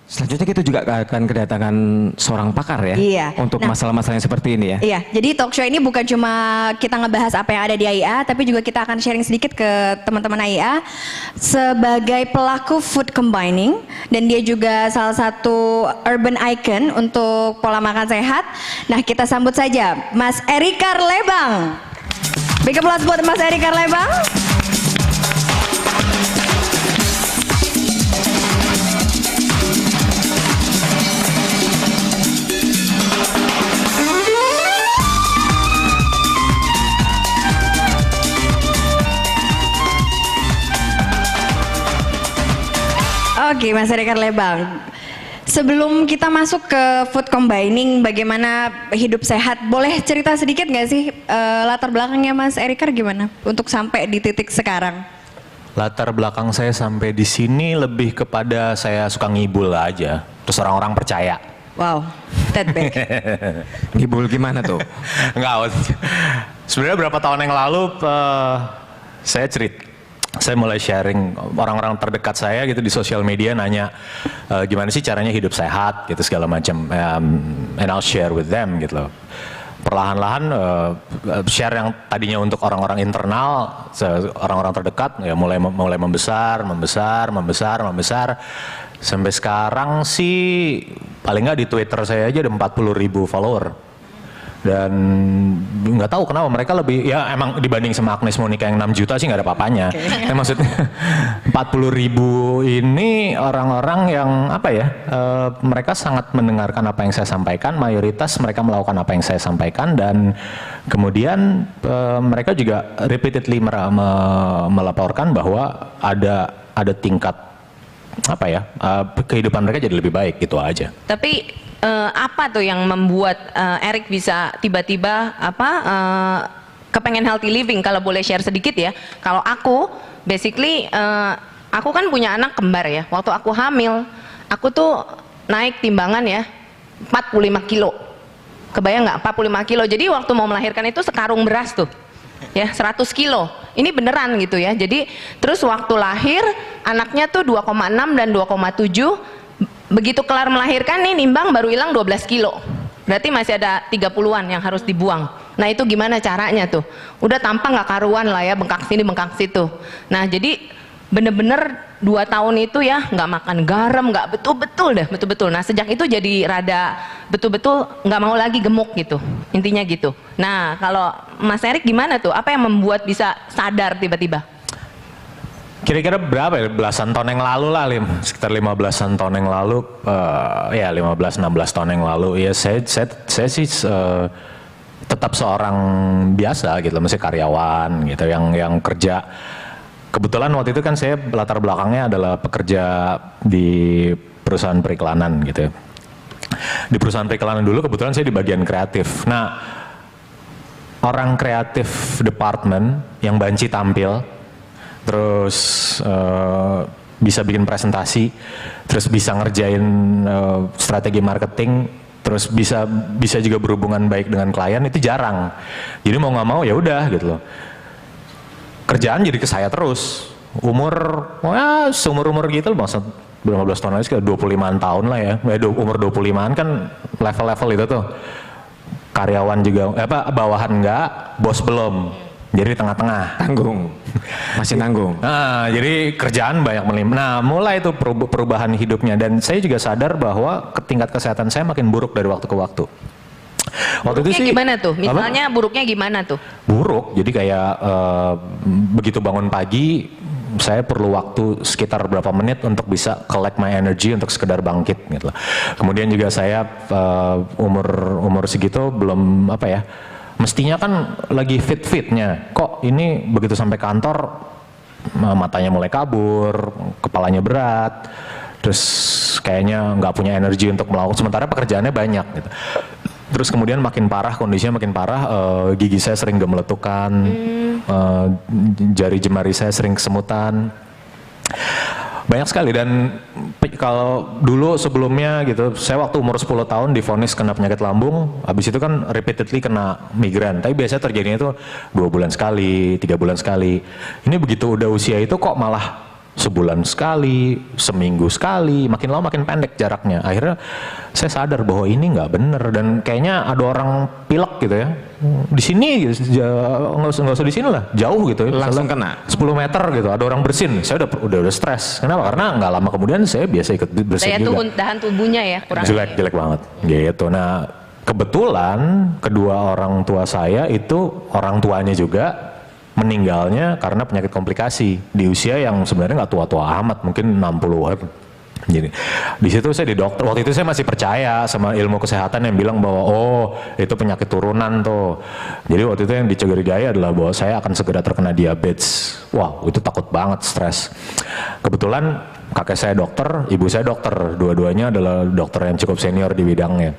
Selanjutnya kita juga akan kedatangan seorang pakar ya, Iya. untuk Nah, masalah-masalah yang seperti ini ya. Iya, jadi talk show ini bukan cuma kita ngebahas apa yang ada di AIA, tapi juga kita akan sharing sedikit ke teman-teman AIA sebagai pelaku food combining, dan dia juga salah satu urban icon untuk pola makan sehat. Nah, kita sambut saja Mas Erik Karlebang. Big applause buat Mas Erik Karlebang. Oke, Mas Erik Karlebang. Sebelum kita masuk ke food combining, bagaimana hidup sehat, boleh cerita sedikit nggak sih latar belakangnya Mas Erik gimana untuk sampai di titik sekarang? Latar belakang saya sampai di sini lebih kepada saya suka ngibul aja, terus orang-orang percaya. Wow, that big. Ngibul gimana tuh? Enggak, sebenarnya berapa tahun yang lalu saya mulai sharing, orang-orang terdekat saya gitu di sosial media nanya gimana sih caranya hidup sehat gitu segala macam, and I'll share with them gitu loh. Perlahan-lahan share yang tadinya untuk orang-orang internal, orang-orang terdekat ya mulai membesar sampai sekarang sih paling nggak di Twitter saya aja ada 40.000 follower. Dan nggak tahu kenapa mereka lebih, ya emang dibanding sama Agnes Monica yang 6 juta sih nggak ada apa-apanya. Okay. Maksudnya 40.000 ini orang-orang yang apa ya, mereka sangat mendengarkan apa yang saya sampaikan, mayoritas mereka melakukan apa yang saya sampaikan, dan kemudian mereka juga repeatedly melaporkan bahwa ada tingkat apa ya, kehidupan mereka jadi lebih baik gitu aja. Tapi apa tuh yang membuat Erik bisa tiba-tiba kepengen healthy living? Kalau boleh share sedikit ya. Kalau aku basically aku kan punya anak kembar ya. Waktu aku hamil, aku tuh naik timbangan ya 45 kilo. Kebayang nggak 45 kilo? Jadi waktu mau melahirkan itu sekarung beras tuh. Ya 100 kilo. Ini beneran gitu ya. Jadi terus waktu lahir anaknya tuh 2,6 dan 2,7. Begitu kelar melahirkan nih nimbang baru hilang 12 kilo. Berarti masih ada 30-an yang harus dibuang. Nah itu gimana caranya tuh? Udah tampang nggak karuan lah ya, bengkak sini bengkak situ. Nah jadi bener-bener 2 tahun itu ya nggak makan garam, nggak betul-betul deh, betul-betul. Nah sejak itu jadi rada betul-betul nggak mau lagi gemuk gitu, intinya gitu. Nah kalau Mas Erik gimana tuh? Apa yang membuat bisa sadar tiba-tiba? Kira-kira berapa ya? Belasan tahun yang lalu lah, sekitar 15-an tahun yang lalu, ya 15-16 tahun yang lalu, ya saya sih tetap seorang biasa gitu, masih karyawan gitu, yang kerja. Kebetulan waktu itu kan saya latar belakangnya adalah pekerja di perusahaan periklanan gitu. Di perusahaan periklanan dulu kebetulan saya di bagian kreatif. Nah, orang kreatif department yang banci tampil, terus bisa bikin presentasi, terus bisa ngerjain strategi marketing, terus bisa juga berhubungan baik dengan klien, itu jarang. Jadi mau nggak mau ya udah gitu loh. Kerjaan jadi ke saya terus. Seumur-umur gitu loh, maksud 15 tahun lagi sekitar 25-an tahun lah ya. Umur 25-an kan level-level itu tuh. Karyawan juga, bawahan enggak, bos belum. Jadi tengah-tengah. Tanggung. Masih nanggung. Nah, jadi kerjaan banyak melimpah. Nah, mulai itu perubahan hidupnya. Dan saya juga sadar bahwa tingkat kesehatan saya makin buruk dari waktu ke waktu. Waktu buruknya itu sih gimana tuh? Misalnya buruknya gimana tuh? Buruk, jadi kayak begitu bangun pagi, saya perlu waktu sekitar berapa menit untuk bisa collect my energy untuk sekedar bangkit gitu. Kemudian juga saya umur segitu belum apa ya, mestinya kan lagi fit-fitnya, kok ini begitu sampai kantor matanya mulai kabur, kepalanya berat, terus kayaknya nggak punya energi untuk melakukan, sementara pekerjaannya banyak gitu. Terus kemudian makin parah, kondisinya makin parah, gigi saya sering gemeletukan, jari jemari saya sering kesemutan, banyak sekali. Dan kalau dulu sebelumnya gitu, saya waktu umur 10 tahun divonis kena penyakit lambung, habis itu kan repeatedly kena migrain, tapi biasanya terjadinya itu 2 bulan sekali, 3 bulan sekali. Ini begitu udah usia itu kok malah sebulan sekali, seminggu sekali, makin lama makin pendek jaraknya. Akhirnya saya sadar bahwa ini nggak bener dan kayaknya ada orang pilek gitu ya. Di sini nggak usah di sini lah, jauh gitu ya. Langsung Misalnya kena. 10 meter gitu, ada orang bersin. Saya udah stres. Kenapa? Karena nggak lama kemudian saya biasa ikut bersin Daya juga. tahan tubuhnya ya kurang. Jelek banget gitu. Nah, kebetulan kedua orang tua saya itu orang tuanya juga meninggalnya karena penyakit komplikasi di usia yang sebenarnya nggak tua-tua amat, mungkin 60-an. Jadi di situ saya di dokter, waktu itu saya masih percaya sama ilmu kesehatan yang bilang bahwa oh itu penyakit turunan tuh. Jadi waktu itu yang dicurigai adalah bahwa saya akan segera terkena diabetes. Wah itu takut banget, stres. Kebetulan kakek saya dokter, ibu saya dokter, dua-duanya adalah dokter yang cukup senior di bidangnya.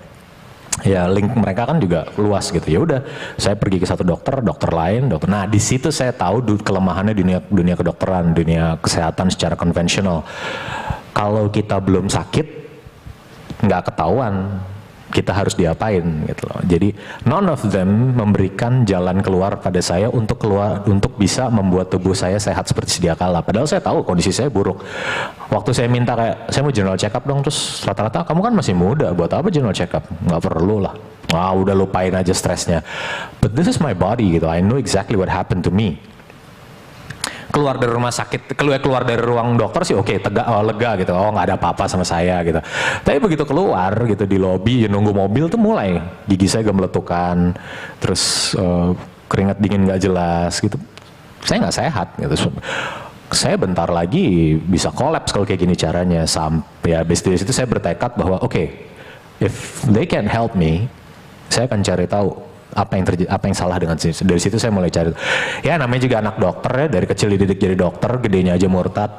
Ya link mereka kan juga luas gitu. Ya udah, saya pergi ke satu dokter lain, dokter. Nah di situ saya tahu kelemahannya dunia kedokteran, dunia kesehatan secara konvensional. Kalau kita belum sakit, nggak ketahuan kita harus diapain gitu loh. Jadi none of them memberikan jalan keluar pada saya untuk bisa membuat tubuh saya sehat seperti sedia kala. Padahal saya tahu kondisi saya buruk. Waktu saya minta kayak saya mau general check up dong, terus rata-rata kamu kan masih muda, buat apa general check up? Nggak perlu lah. Wah udah lupain aja stresnya. But this is my body gitu. I know exactly what happened to me. Keluar dari rumah sakit, keluar dari ruang dokter sih oke, lega gitu, oh nggak ada apa-apa sama saya gitu. Tapi begitu keluar gitu di lobi, nunggu mobil tuh mulai gigi saya gemeletukan, terus keringat dingin nggak jelas gitu. Saya nggak sehat gitu. Saya bentar lagi bisa kolaps kalau kayak gini caranya. Sampai habis dari situ saya bertekad bahwa oke, if they can help me, saya akan cari tahu apa yang salah dengan sini. Dari situ saya mulai cari. Ya namanya juga anak dokter ya, dari kecil dididik jadi dokter, gedenya aja murtad.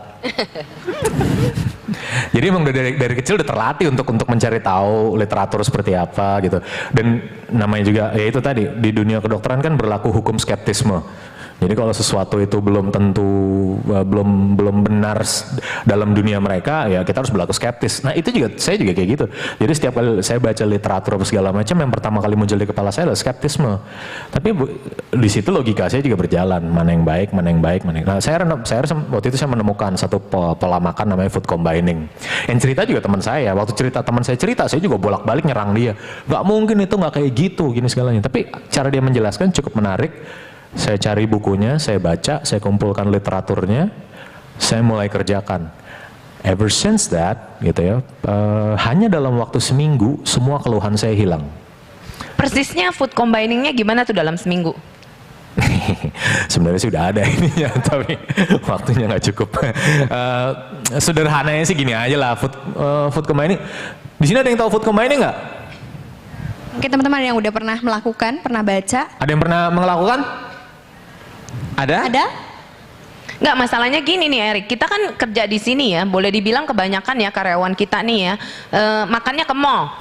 Jadi emang dari kecil udah terlatih untuk mencari tahu literatur seperti apa gitu. Dan namanya juga ya itu tadi di dunia kedokteran kan berlaku hukum skeptisme. Jadi kalau sesuatu itu belum tentu belum benar dalam dunia mereka, ya kita harus berlaku skeptis. Nah itu juga saya juga kayak gitu. Jadi setiap kali saya baca literatur apa segala macam, yang pertama kali muncul di kepala saya adalah skeptisme. Tapi di situ logika saya juga berjalan, mana yang baik. Nah saya waktu itu saya menemukan satu pola makan namanya food combining. Yang cerita juga teman saya. Waktu teman saya cerita, saya juga bolak-balik nyerang dia. Gak mungkin itu nggak kayak gitu, gini segalanya. Tapi cara dia menjelaskan cukup menarik. Saya cari bukunya, saya baca, saya kumpulkan literaturnya, saya mulai kerjakan. Ever since that, gitu ya, hanya dalam waktu seminggu semua keluhan saya hilang. Persisnya food combiningnya gimana tuh dalam seminggu? Sebenarnya sudah ada ininya, tapi waktunya nggak cukup. Sederhananya sih gini aja lah, food combining. Di sini ada yang tahu food combining nggak? Mungkin teman-teman yang udah pernah melakukan, pernah baca. Ada yang pernah melakukan? Ada? Ada? Nggak, masalahnya gini nih Erik, kita kan kerja di sini ya, boleh dibilang kebanyakan ya karyawan kita nih ya, makannya ke mall.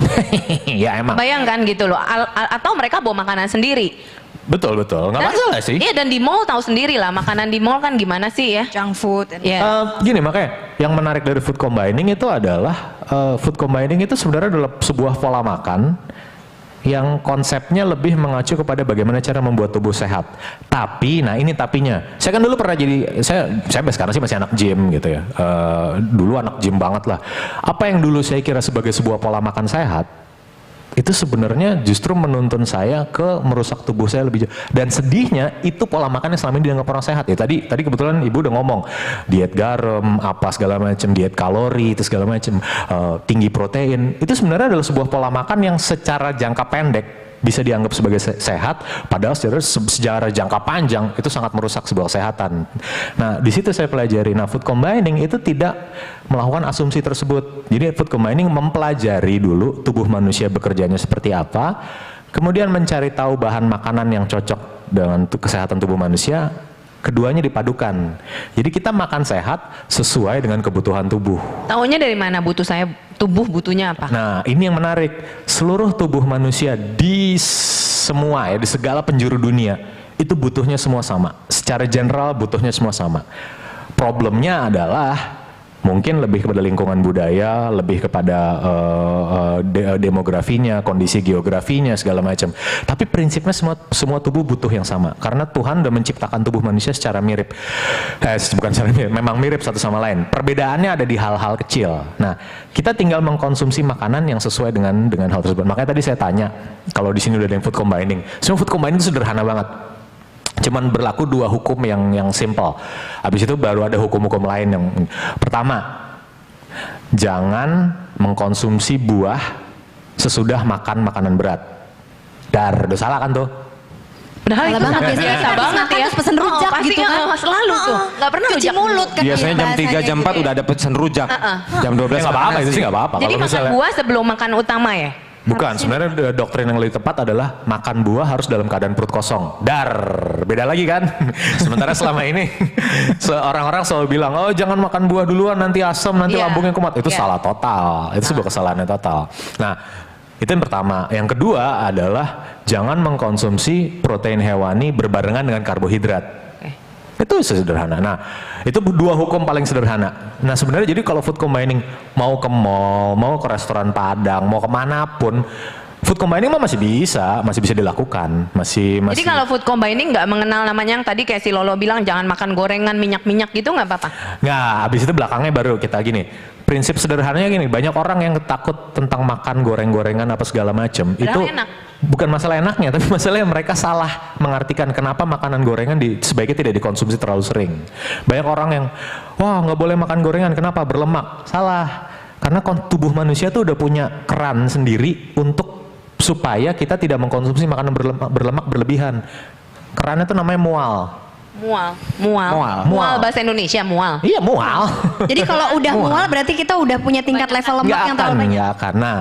Ya emang. Bayangkan gitu loh, atau mereka bawa makanan sendiri. Betul, nggak masalah sih. Iya, dan di mall tahu sendiri lah, makanan di mall kan gimana sih ya. Junk food. Iya. Gini makanya, yang menarik dari food combining itu adalah, food combining itu sebenarnya adalah sebuah pola makan yang konsepnya lebih mengacu kepada bagaimana cara membuat tubuh sehat. Tapi, nah ini tapinya. Saya kan dulu pernah saya sekarang sih masih anak gym gitu ya. Dulu anak gym banget lah. Apa yang dulu saya kira sebagai sebuah pola makan sehat, itu sebenarnya justru menuntun saya ke merusak tubuh saya lebih jauh. Dan sedihnya itu pola makan yang selama ini dianggap orang sehat ya. Tadi kebetulan ibu udah ngomong diet garam, apa segala macam, diet kalori itu segala macam, tinggi protein. Itu sebenarnya adalah sebuah pola makan yang secara jangka pendek bisa dianggap sebagai sehat, padahal secara jangka panjang itu sangat merusak sebuah kesehatan. Nah, di situ saya pelajari. Nah, food combining itu tidak melakukan asumsi tersebut. Jadi food combining mempelajari dulu tubuh manusia bekerjanya seperti apa, kemudian mencari tahu bahan makanan yang cocok dengan kesehatan tubuh manusia, keduanya dipadukan. Jadi kita makan sehat sesuai dengan kebutuhan tubuh. Taunya dari mana tubuh butuhnya apa? Nah, ini yang menarik. Seluruh tubuh manusia di segala penjuru dunia itu butuhnya semua sama. Secara general butuhnya semua sama. Problemnya adalah Mungkin lebih kepada lingkungan budaya, lebih kepada demografinya, kondisi geografinya, segala macam. Tapi prinsipnya semua tubuh butuh yang sama. Karena Tuhan udah menciptakan tubuh manusia secara mirip. Bukan secara mirip, memang mirip satu sama lain. Perbedaannya ada di hal-hal kecil. Nah, kita tinggal mengkonsumsi makanan yang sesuai dengan hal tersebut. Makanya tadi saya tanya, kalau di sini udah ada yang food combining. Semua food combining itu sederhana banget. Cuman berlaku dua hukum yang simple. Habis itu baru ada hukum-hukum lain yang pertama, jangan mengkonsumsi buah sesudah makan makanan berat. Udah salah kan tuh? Padahal itu banget, biasa biasanya banget makan ya. terus pesen rujak pasti gitu kan. Selalu tuh. Nggak pernah Cuci rujak mulut kan. Biasanya jam 3, jam 4 udah ada pesan rujak. Jam 12 Nggak apa-apa, itu sih nggak apa-apa. Jadi Kalau makan misalnya- buah sebelum makan utama ya? Bukan, sebenarnya doktrin yang lebih tepat adalah makan buah harus dalam keadaan perut kosong. Beda lagi kan? Sementara selama ini orang-orang selalu bilang, oh jangan makan buah duluan, nanti asam, nanti Iya. lambungnya kumat. Itu Iya. salah total, itu sebuah kesalahan yang total. Nah, itu yang pertama. Yang kedua adalah jangan mengkonsumsi protein hewani berbarengan dengan karbohidrat. Itu sederhana. Nah, itu dua hukum paling sederhana. Nah, sebenarnya jadi kalau food combining mau ke mall, mau ke restoran Padang, mau kemanapun, food combining mah masih bisa dilakukan. Masih. Jadi kalau food combining nggak mengenal namanya yang tadi kayak si Lolo bilang jangan makan gorengan minyak-minyak gitu nggak apa-apa? Nggak, habis itu belakangnya baru kita gini. Prinsip sederhananya gini, banyak orang yang takut tentang makan goreng-gorengan apa segala macam. Itu enak. bukan masalah enaknya, tapi masalahnya mereka salah mengartikan kenapa makanan gorengan sebaiknya tidak dikonsumsi terlalu sering. Banyak orang yang, wah nggak boleh makan gorengan, kenapa? Berlemak. Salah. Karena tubuh manusia tuh udah punya keran sendiri untuk supaya kita tidak mengkonsumsi makanan berlemak berlebihan. Kerannya tuh namanya mual. Mual bahasa Indonesia mual. Iya mual. Jadi kalau udah mual berarti kita udah punya tingkat level lemak yang terlalu banyak. Nggak akan. Nah,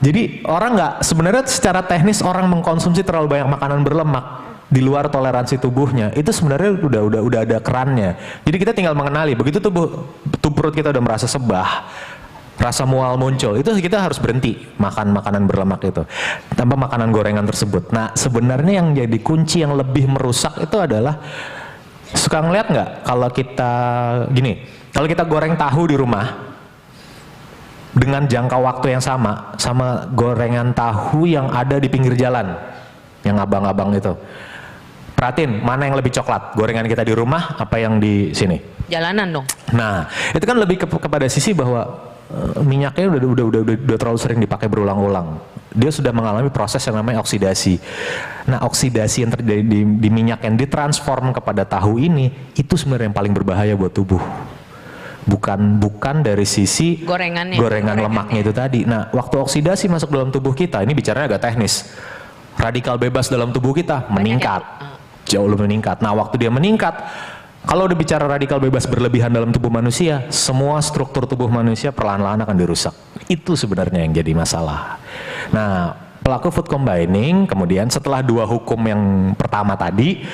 jadi orang nggak, sebenarnya secara teknis orang mengkonsumsi terlalu banyak makanan berlemak di luar toleransi tubuhnya itu sebenarnya udah ada kerannya. Jadi kita tinggal mengenali begitu tubuh perut kita udah merasa sebah, rasa mual muncul, itu kita harus berhenti makan makanan berlemak itu tanpa makanan gorengan tersebut. Nah, sebenarnya yang jadi kunci yang lebih merusak itu adalah, suka ngeliat nggak kalau kita gini, kalau kita goreng tahu di rumah dengan jangka waktu yang sama gorengan tahu yang ada di pinggir jalan, yang abang-abang itu, perhatiin mana yang lebih coklat, gorengan kita di rumah apa yang di sini? Jalanan dong. Nah, itu kan lebih kepada sisi bahwa minyaknya udah terlalu sering dipakai berulang-ulang. Dia sudah mengalami proses yang namanya oksidasi. Nah, oksidasi yang terjadi di minyak yang ditransform kepada tahu ini, itu sebenarnya yang paling berbahaya buat tubuh. Bukan dari sisi gorengan lemaknya itu tadi. Nah, waktu oksidasi masuk dalam tubuh kita, ini bicaranya agak teknis. Radikal bebas dalam tubuh kita meningkat. Jauh lebih meningkat. Nah, waktu dia meningkat, kalau udah bicara radikal bebas berlebihan dalam tubuh manusia, semua struktur tubuh manusia perlahan-lahan akan dirusak. Itu sebenarnya yang jadi masalah. Nah, pelaku food combining, kemudian setelah dua hukum yang pertama tadi,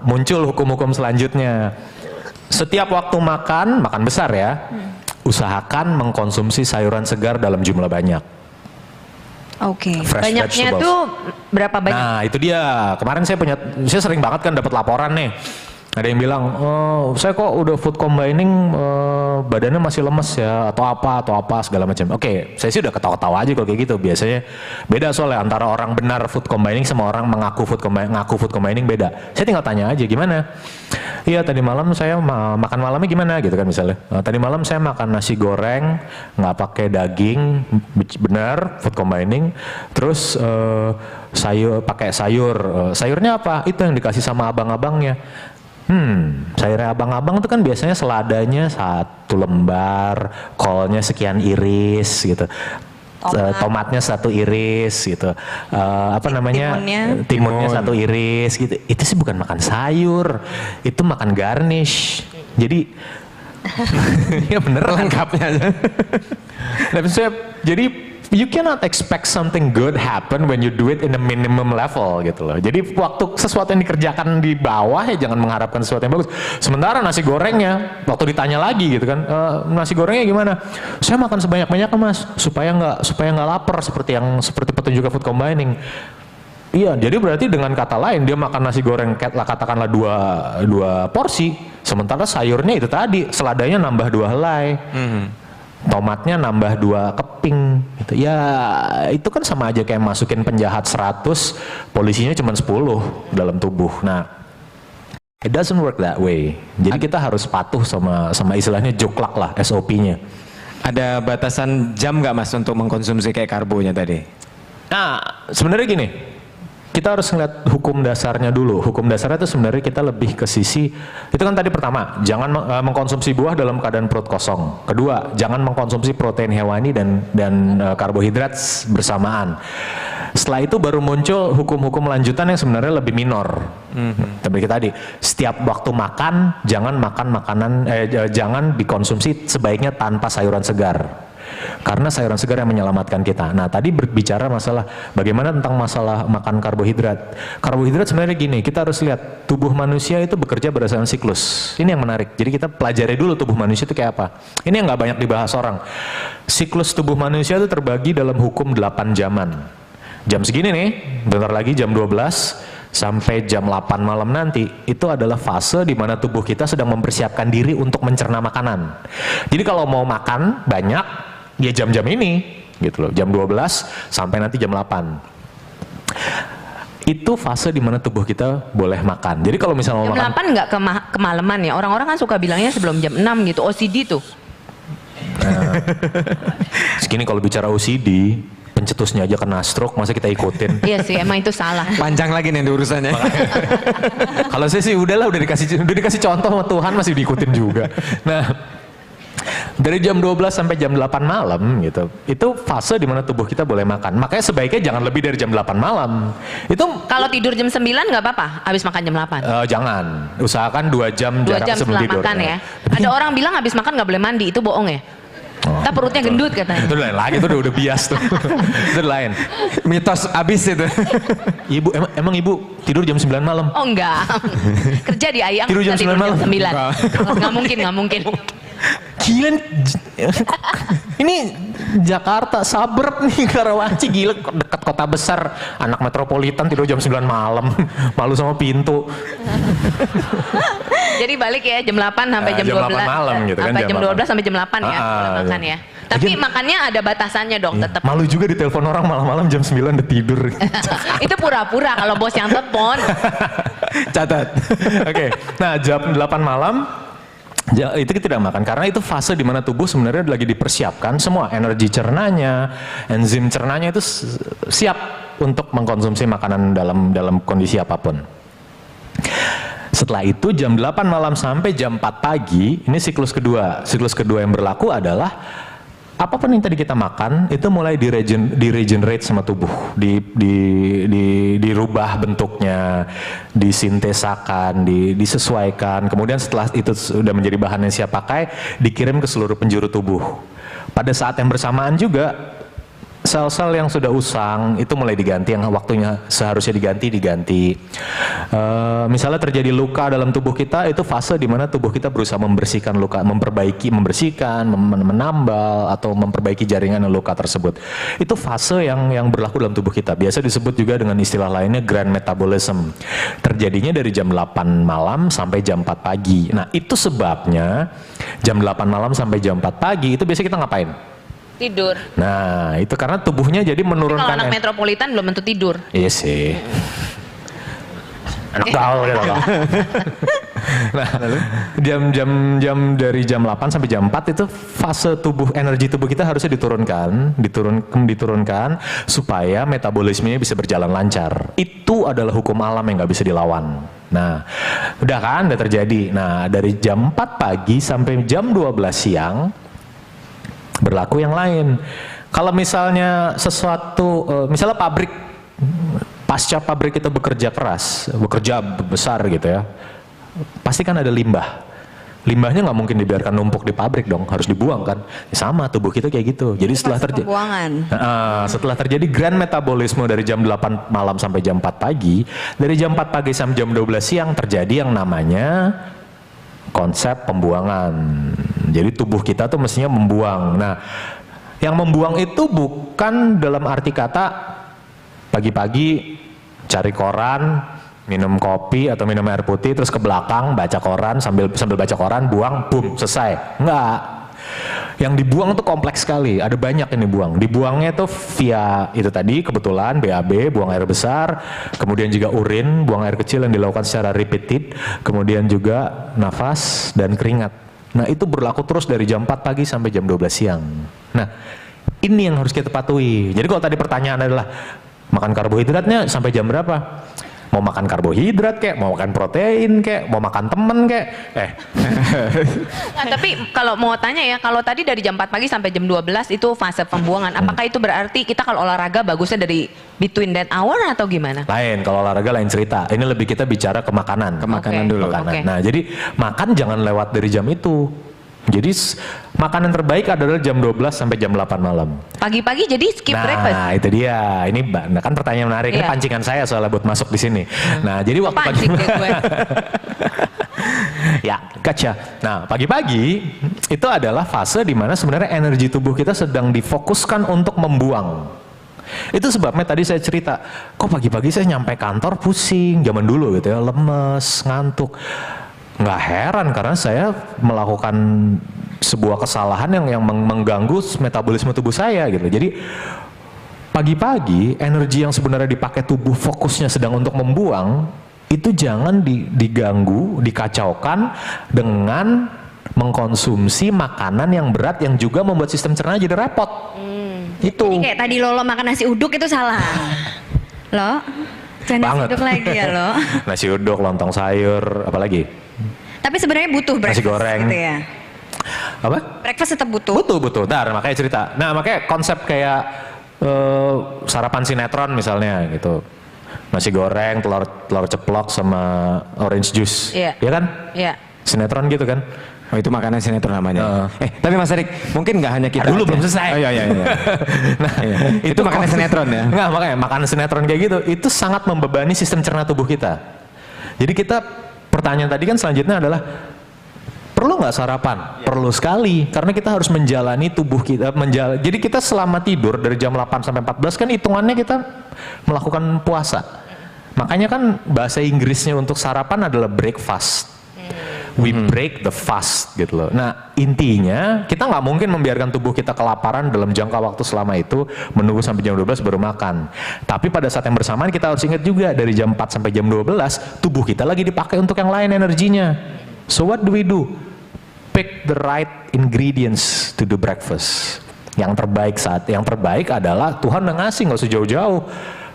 muncul hukum-hukum selanjutnya. Setiap waktu makan besar ya, usahakan mengkonsumsi sayuran segar dalam jumlah banyak. Oke. Banyaknya tuh berapa banyak? Nah, itu dia. Kemarin saya sering banget kan dapat laporan nih. Ada yang bilang, oh, saya kok udah food combining badannya masih lemes ya, atau apa segala macam. Oke, saya sih udah ketawa-ketawa aja kalau kayak gitu. Biasanya beda soalnya antara orang benar food combining sama orang ngaku food combining beda. Saya tinggal tanya aja gimana. Iya, tadi malam saya makan malamnya gimana gitu kan misalnya. Tadi malam saya makan nasi goreng nggak pakai daging, benar food combining. Terus pakai sayurnya apa? Itu yang dikasih sama abang-abangnya. Sayurnya abang-abang itu kan biasanya seladanya 1 lembar, kolnya sekian iris gitu, tomatnya 1 iris gitu, timunnya 1 iris gitu. Itu sih bukan makan sayur, itu makan garnish. Jadi ya bener lengkapnya. Jadi you cannot expect something good happen when you do it in a minimum level gitu loh. Jadi waktu sesuatu yang dikerjakan di bawah ya jangan mengharapkan sesuatu yang bagus. Sementara nasi gorengnya, waktu ditanya lagi gitu kan, nasi gorengnya gimana? Saya makan sebanyak-banyaknya mas, supaya nggak lapar seperti petunjuk food combining. Iya, jadi berarti dengan kata lain dia makan nasi goreng katakanlah dua porsi, sementara sayurnya itu tadi, seladanya nambah 2 helai, tomatnya nambah 2 keping. Gitu. Ya itu kan sama aja kayak masukin penjahat 100, polisinya cuma 10 dalam tubuh. Nah, it doesn't work that way. Jadi kita harus patuh sama istilahnya joklak lah, SOP-nya. Ada batasan jam nggak Mas untuk mengkonsumsi kayak karbonya tadi? Nah, sebenarnya gini, kita harus ngeliat hukum dasarnya dulu. Hukum dasarnya itu sebenarnya kita lebih ke sisi, itu kan tadi pertama, jangan mengkonsumsi buah dalam keadaan perut kosong. Kedua, jangan mengkonsumsi protein hewani dan karbohidrat bersamaan. Setelah itu baru muncul hukum-hukum lanjutan yang sebenarnya lebih minor. Seperti tadi, setiap waktu makan, jangan dikonsumsi sebaiknya tanpa sayuran segar. Karena sayuran segar yang menyelamatkan kita. Nah, tadi berbicara masalah bagaimana tentang masalah makan karbohidrat. Karbohidrat sebenarnya gini, kita harus lihat tubuh manusia itu bekerja berdasarkan siklus. Ini yang menarik. Jadi kita pelajari dulu tubuh manusia itu kayak apa. Ini yang nggak banyak dibahas orang. Siklus tubuh manusia itu terbagi dalam hukum 8 jaman. Jam segini nih, bentar lagi jam 12 sampai jam 8 malam nanti, itu adalah fase di mana tubuh kita sedang mempersiapkan diri untuk mencerna makanan. Jadi kalau mau makan banyak, ya jam-jam ini gitu loh, jam 12 sampai nanti jam 8. Itu fase di mana tubuh kita boleh makan. Jadi kalau misalnya mau Jam makan 8 nggak kemalaman ya? Orang-orang kan suka bilangnya sebelum jam 6 gitu, OCD tuh. segini kalau bicara OCD, pencetusnya aja kena stroke, masa kita ikutin. Iya sih, emang itu salah. Panjang lagi nih urusannya. Kalau saya sih udahlah, udah dikasih contoh sama Tuhan masih diikutin juga. Nah, dari jam 12 sampai jam 8 malam gitu, itu fase di mana tubuh kita boleh makan. Makanya sebaiknya jangan lebih dari jam 8 malam. Itu Kalau tidur jam 9 nggak apa-apa, habis makan jam 8. Jangan, usahakan 2 jam 2 jarak jam sebelum setelah tidur. makan ya. Ada orang bilang habis makan nggak boleh mandi, itu bohong ya? Kita perutnya gendut katanya. Itu lain lagi, itu udah bias tuh. Itu lain. Mitos abis itu. Ibu, emang ibu tidur jam 9 malam? Oh enggak. Kerja di Ayang Tidur jam 9 malam? 9. Nggak mungkin. Gila, ini Jakarta, suburb nih, Karawaci, gila dekat kota besar, anak metropolitan tidur jam 9 malam, malu sama pintu. Jadi balik ya jam 8 sampai jam 12. 8 malam gitu kan. Sampai jam 12 sampai jam 8 ya, boleh makan ya. Tapi makannya ada batasannya dong, tetap. Malu juga ditelepon orang malam-malam jam 9 udah tidur. Itu pura-pura kalau bos yang telepon. Catat. Oke. Nah, jam 8 malam itu kita tidak makan karena itu fase di mana tubuh sebenarnya lagi dipersiapkan semua energi cernanya, enzim cernanya itu siap untuk mengkonsumsi makanan dalam kondisi apapun. Setelah itu jam 8 malam sampai jam 4 pagi, ini siklus kedua. Siklus kedua yang berlaku adalah apapun yang tadi kita makan itu mulai di-regenerate sama tubuh, dirubah bentuknya, disintesakan, disesuaikan. Kemudian setelah itu sudah menjadi bahan yang siap pakai, dikirim ke seluruh penjuru tubuh. Pada saat yang bersamaan juga sel-sel yang sudah usang itu mulai diganti, yang waktunya seharusnya diganti. Misalnya terjadi luka dalam tubuh kita, itu fase di mana tubuh kita berusaha membersihkan luka, menambal atau memperbaiki jaringan luka tersebut. Itu fase yang berlaku dalam tubuh kita. Biasa disebut juga dengan istilah lainnya grand metabolism. Terjadinya dari jam 8 malam sampai jam 4 pagi. Nah, itu sebabnya jam 8 malam sampai jam 4 pagi itu biasanya kita ngapain? Tidur. Nah, itu karena tubuhnya jadi menurunkan. Kalau anak metropolitan belum tentu tidur. Iya sih. Anak gaul gitu loh. Nah, jam dari jam 8 sampai jam 4 itu fase energi tubuh kita harusnya diturunkan supaya metabolismenya bisa berjalan lancar. Itu adalah hukum alam yang nggak bisa dilawan. Nah, udah kan, udah terjadi. Nah, dari jam 4 pagi sampai jam 12 siang berlaku yang lain. Kalau misalnya misalnya pasca pabrik itu bekerja keras, bekerja besar gitu ya, pasti kan ada limbah. Limbahnya nggak mungkin dibiarkan numpuk di pabrik dong, harus dibuang kan. Sama tubuh kita kayak gitu. Jadi setelah terjadi grand metabolisme dari jam 8 malam sampai jam 4 pagi, dari jam 4 pagi sampai jam 12 siang terjadi yang namanya konsep pembuangan. Jadi tubuh kita tuh mestinya membuang. Nah, yang membuang itu bukan dalam arti kata pagi-pagi cari koran, minum kopi atau minum air putih, terus ke belakang baca koran, sambil baca koran, buang, boom, selesai. Enggak. Yang dibuang tuh kompleks sekali, ada banyak yang dibuang. Dibuangnya tuh via itu tadi, kebetulan BAB, buang air besar, kemudian juga urin, buang air kecil yang dilakukan secara repeated, kemudian juga nafas dan keringat. Nah itu berlaku terus dari jam 4 pagi sampai jam 12 siang. Nah ini yang harus kita patuhi. Jadi kalau tadi pertanyaan adalah makan karbohidratnya sampai jam berapa? Mau makan karbohidrat kek, mau makan protein kek, mau makan temen kek, Nah, tapi kalau mau tanya ya, kalau tadi dari jam 4 pagi sampai jam 12 itu fase pembuangan, apakah itu berarti kita kalau olahraga bagusnya dari between that hour atau gimana? Lain, kalau olahraga lain cerita. Ini lebih kita bicara ke makanan. Ke makanan dulu. Makanan. Oke. Nah, jadi makan jangan lewat dari jam itu. Jadi makanan terbaik adalah jam 12 sampai jam 8 malam. Pagi-pagi jadi skip breakfast. Nah, itu dia. Ini kan pertanyaan menarik. Ini Iya. pancingan saya soalnya buat masuk di sini. Nah, jadi waktu Pancing deh gue. Ya, gotcha. Nah, pagi-pagi itu adalah fase di mana sebenarnya energi tubuh kita sedang difokuskan untuk membuang. Itu sebabnya tadi saya cerita, kok pagi-pagi saya nyampe kantor pusing, zaman dulu gitu ya, lemes, ngantuk. Nggak heran karena saya melakukan sebuah kesalahan yang mengganggu metabolisme tubuh saya gitu. Jadi pagi-pagi energi yang sebenarnya dipakai tubuh fokusnya sedang untuk membuang itu jangan diganggu, dikacaukan dengan mengkonsumsi makanan yang berat yang juga membuat sistem cerna jadi repot. Itu. Jadi kayak tadi lo makan nasi uduk itu salah. Lo, jangan nasi Banget. uduk lagi ya lo. Nasi uduk, lontong sayur, apalagi? Tapi sebenarnya butuh breakfast goreng. gitu ya. Apa? Breakfast tetap butuh. Betul. Ntar makanya cerita. Nah makanya konsep kayak sarapan sinetron misalnya gitu. Nasi goreng, telur ceplok sama orange juice. Iya. Iya kan? Iya. Sinetron gitu kan? Oh itu makanan sinetron namanya. Tapi Mas Erik, mungkin nggak hanya kita. Dulu aja. belum selesai. Oh, iya. Nah, Iya. Itu makanan sinetron ya? Enggak, makanya makanan sinetron kayak gitu, itu sangat membebani sistem cerna tubuh kita. Jadi kita, pertanyaan tadi kan selanjutnya adalah, perlu nggak sarapan? Perlu sekali, karena kita harus menjalani tubuh kita, jadi kita selama tidur dari jam 8 sampai 14 kan hitungannya kita melakukan puasa. Makanya kan bahasa Inggrisnya untuk sarapan adalah breakfast. We break the fast gitu loh. Nah intinya kita nggak mungkin membiarkan tubuh kita kelaparan dalam jangka waktu selama itu menunggu sampai jam 12 baru makan. Tapi pada saat yang bersamaan kita harus ingat juga dari jam 4 sampai jam 12 tubuh kita lagi dipakai untuk yang lain energinya. So what do we do? Pick the right ingredients to do breakfast. Yang terbaik adalah Tuhan udah ngasih, nggak usah jauh-jauh.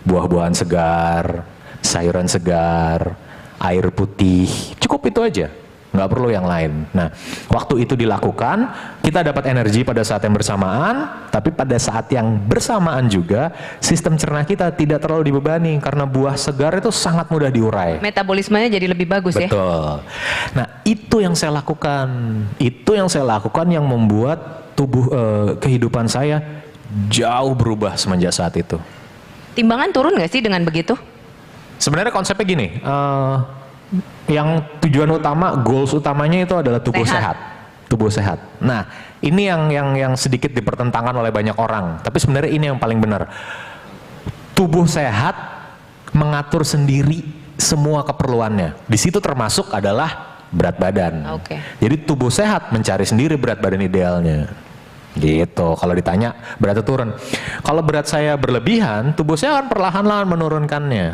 Buah-buahan segar, sayuran segar, air putih, cukup itu aja. Nggak perlu yang lain. Nah, waktu itu dilakukan, kita dapat energi pada saat yang bersamaan, tapi pada saat yang bersamaan juga, sistem cerna kita tidak terlalu dibebani, karena buah segar itu sangat mudah diurai. Metabolismenya jadi lebih bagus ya. Betul. Nah, itu yang saya lakukan. Itu yang saya lakukan yang membuat kehidupan saya jauh berubah semenjak saat itu. Timbangan turun nggak sih dengan begitu? Sebenarnya konsepnya gini, yang tujuan utama, goals utamanya itu adalah tubuh sehat. Tubuh sehat. Nah, ini yang sedikit dipertentangkan oleh banyak orang. Tapi sebenarnya ini yang paling benar. Tubuh sehat mengatur sendiri semua keperluannya. Di situ termasuk adalah berat badan. Oke. Jadi tubuh sehat mencari sendiri berat badan idealnya. Gitu. Kalau ditanya beratnya turun. Kalau berat saya berlebihan, tubuh saya akan perlahan-lahan menurunkannya.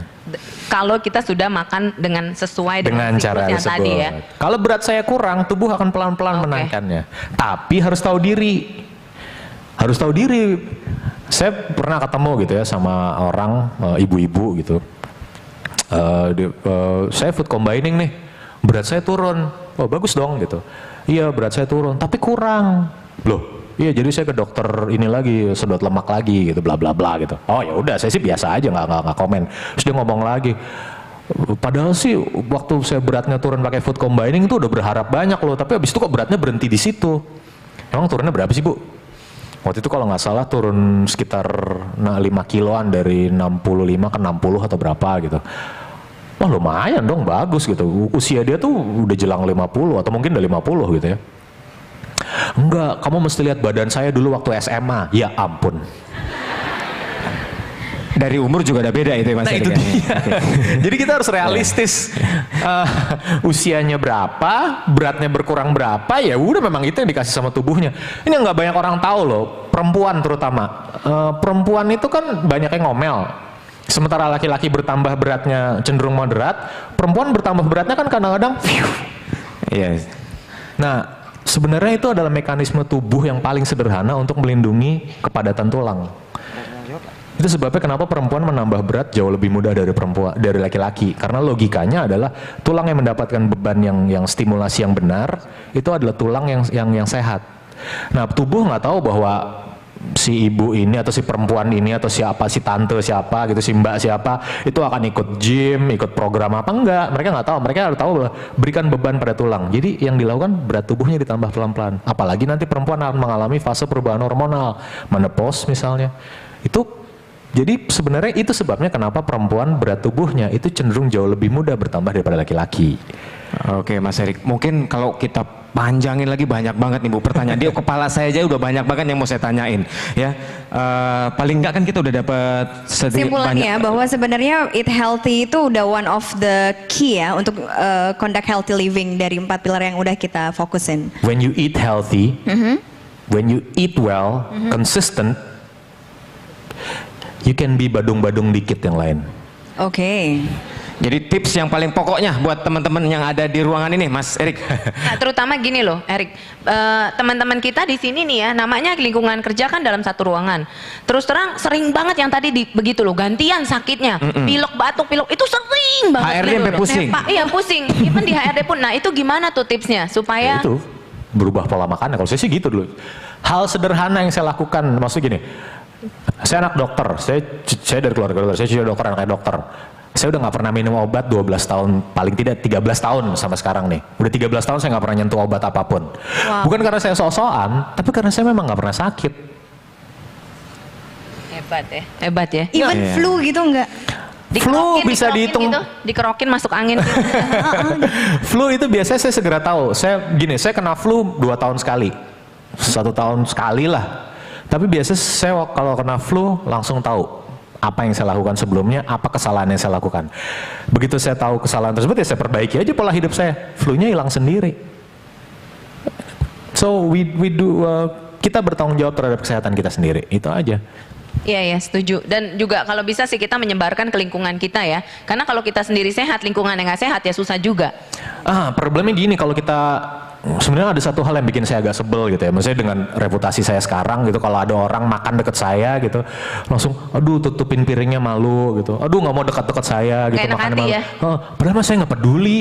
Kalau kita sudah makan dengan sesuai Dengan cara siklus yang tersebut. tadi ya. Kalau berat saya kurang, tubuh akan pelan-pelan Oke. menaikkannya. Tapi harus tahu diri. Harus tahu diri. Saya pernah ketemu gitu ya sama orang ibu-ibu gitu. Saya food combining nih. Berat saya turun. Oh, bagus dong gitu. Iya, berat saya turun, tapi kurang. Loh, iya jadi saya ke dokter ini lagi, sedot lemak lagi gitu, bla bla bla gitu. Oh ya udah, saya sih biasa aja, nggak komen. Terus dia ngomong lagi, padahal sih waktu saya beratnya turun pakai food combining itu udah berharap banyak loh, tapi habis itu kok beratnya berhenti di situ. Emang turunnya berapa sih Bu? Waktu itu kalau nggak salah turun sekitar 5 kiloan dari 65 ke 60 atau berapa gitu. Wah lumayan dong, bagus gitu. Usia dia tuh udah jelang 50 atau mungkin udah 50 gitu ya. Enggak, kamu mesti lihat badan saya dulu waktu SMA. Ya ampun. Dari umur juga udah beda itu ya Mas Nah Erik itu ya? dia. Jadi kita harus realistis. Usianya berapa, beratnya berkurang berapa, ya udah memang itu yang dikasih sama tubuhnya. Ini yang nggak banyak orang tahu loh, perempuan terutama. Perempuan itu kan banyak yang ngomel. Sementara laki-laki bertambah beratnya cenderung moderat, perempuan bertambah beratnya kan kadang-kadang. Iya. Nah, sebenarnya itu adalah mekanisme tubuh yang paling sederhana untuk melindungi kepadatan tulang. Itu sebabnya kenapa perempuan menambah berat jauh lebih mudah dari laki-laki. Karena logikanya adalah tulang yang mendapatkan beban yang stimulasi yang benar itu adalah tulang yang sehat. Nah, tubuh nggak tahu bahwa si ibu ini atau si perempuan ini atau siapa, si tante siapa gitu, si mbak siapa itu akan ikut gym, ikut program apa enggak. Mereka nggak tahu. Mereka harus tahu bahwa berikan beban pada tulang. Jadi yang dilakukan berat tubuhnya ditambah pelan-pelan. Apalagi nanti perempuan akan mengalami fase perubahan hormonal, menopause misalnya. Jadi sebenarnya itu sebabnya kenapa perempuan berat tubuhnya itu cenderung jauh lebih mudah bertambah daripada laki-laki. Oke Mas Erik, mungkin kalau kita panjangin lagi banyak banget nih Bu pertanyaan. Di kepala saya aja udah banyak banget yang mau saya tanyain ya. Paling enggak kan kita udah dapat sedikit Simpulannya bahwa sebenarnya eat healthy itu udah one of the key ya untuk conduct healthy living dari 4 pilar yang udah kita fokusin. When you eat healthy, when you eat well, consistent, you can be badung-badung dikit yang lain. Oke. Jadi tips yang paling pokoknya buat teman-teman yang ada di ruangan ini, Mas Erik. Nah, terutama gini loh, Erik, teman-teman kita di sini nih ya, namanya lingkungan kerja kan dalam satu ruangan. Terus terang sering banget yang tadi begitu loh, gantian sakitnya, pilek batuk, itu sering banget. HRD sampai pusing. Iya pusing, even di HRD pun. Nah itu gimana tuh tipsnya supaya? Ya itu berubah pola makannya. Kalau saya sih gitu dulu. Hal sederhana yang saya lakukan, maksudnya gini. Saya anak dokter, saya dari keluarga dokter, saya juga dokter, anaknya dokter. Saya udah nggak pernah minum obat 12 tahun, paling tidak 13 tahun sampai sekarang nih. Udah 13 tahun saya nggak pernah nyentuh obat apapun. Wow. Bukan karena saya sok-sokan, tapi karena saya memang nggak pernah sakit. Hebat ya. Even Iya. flu gitu enggak? Flu bisa dihitung. gitu, dikerokin masuk angin gitu. Flu itu biasanya saya segera tahu. Saya kena flu 2 tahun sekali, 1 tahun sekali lah. Tapi biasanya saya kalau kena flu langsung tahu apa yang saya lakukan sebelumnya, apa kesalahan yang saya lakukan. Begitu saya tahu kesalahan tersebut ya saya perbaiki aja pola hidup saya. Flu-nya hilang sendiri. So we do kita bertanggung jawab terhadap kesehatan kita sendiri. Itu aja. Iya ya, setuju. Dan juga kalau bisa sih kita menyebarkan ke lingkungan kita ya. Karena kalau kita sendiri sehat, lingkungan yang nggak sehat ya susah juga. Problemnya gini, kalau kita sebenarnya ada satu hal yang bikin saya agak sebel gitu ya. Maksudnya dengan reputasi saya sekarang gitu, kalau ada orang makan deket saya gitu, langsung, aduh tutupin piringnya malu gitu, aduh nggak mau dekat-dekat saya gitu, Nggak enak makannya hati malu. ya? Padahal mah saya nggak peduli.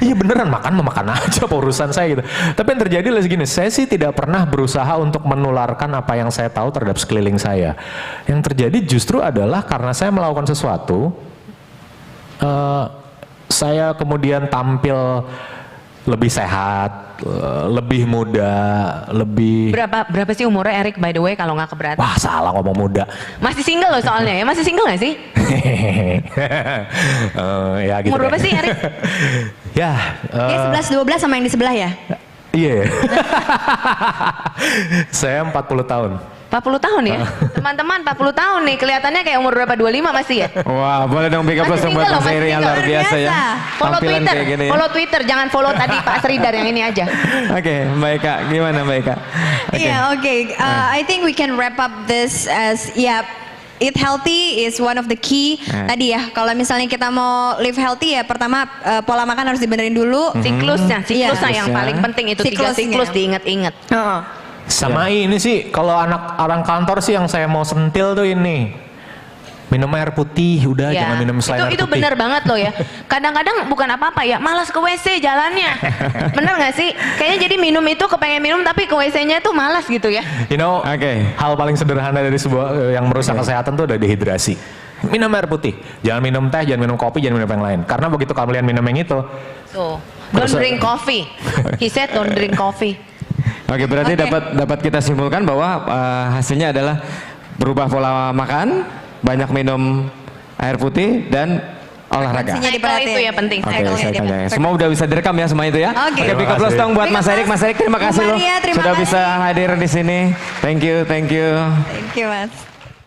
Iya beneran, makan aja apa urusan saya gitu. Tapi yang terjadi adalah segini, saya sih tidak pernah berusaha untuk menularkan apa yang saya tahu terhadap sekeliling saya. Yang terjadi justru adalah karena saya melakukan sesuatu, saya kemudian tampil lebih sehat, lebih muda, lebih... Berapa sih umurnya Erik by the way kalau nggak keberatan? Wah salah ngomong muda. Masih single loh soalnya ya, masih single nggak sih? Ya gitu. Umur berapa sih Erik? Ya. Dia 11-12 sama yang di sebelah ya? Iya. Saya 40 tahun. 40 tahun ya? Teman-teman 40 tahun nih, kelihatannya kayak umur berapa, 25 masih ya? Wah, boleh dong big up Masih buat single loh, Mas masih Erik yang single. luar biasa ya. Follow Tampilan Twitter, kayak gini ya. follow Twitter, jangan follow tadi Pak Sridhar yang ini aja. Oke, baik Kak. Gimana baik Kak? Iya, oke. I think we can wrap up this as eat healthy is one of the key. Tadi ya, kalau misalnya kita mau live healthy ya, pertama pola makan harus dibenerin dulu. Siklusnya yang Siklusnya. paling penting itu 3 Siklusnya. siklus diingat-ingat. Sama ini sih, kalau anak orang kantor sih yang saya mau sentil tuh ini. Minum air putih, udah Ya, jangan minum selain air itu putih. benar banget loh ya. Kadang-kadang bukan apa-apa ya, malas ke WC jalannya. Bener nggak sih? Kayaknya jadi minum itu kepengen minum tapi ke WC-nya tuh malas gitu ya. You know, Oke. hal paling sederhana dari sebuah yang merusak kesehatan tuh ada dehidrasi. Minum air putih, jangan minum teh, jangan minum kopi, jangan minum yang lain. Karena begitu kalian minum yang itu, So, don't drink coffee. He said don't drink coffee. Oke, berarti Oke. dapat kita simpulkan bahwa hasilnya adalah berubah pola makan, banyak minum air putih dan olahraga. Frekuensinya Cycle diperhatiin. itu ya penting. Oke, Cycle. saya kerja ya. Semua udah bisa direkam ya semua itu ya. Oke. Oke, big Terima applause kasih. dong buat Big Mas Erik. applause. Mas Erik terima Bu kasih loh Maria, terima sudah kasih. bisa hadir di sini. Thank you, thank you. Thank you, Mas.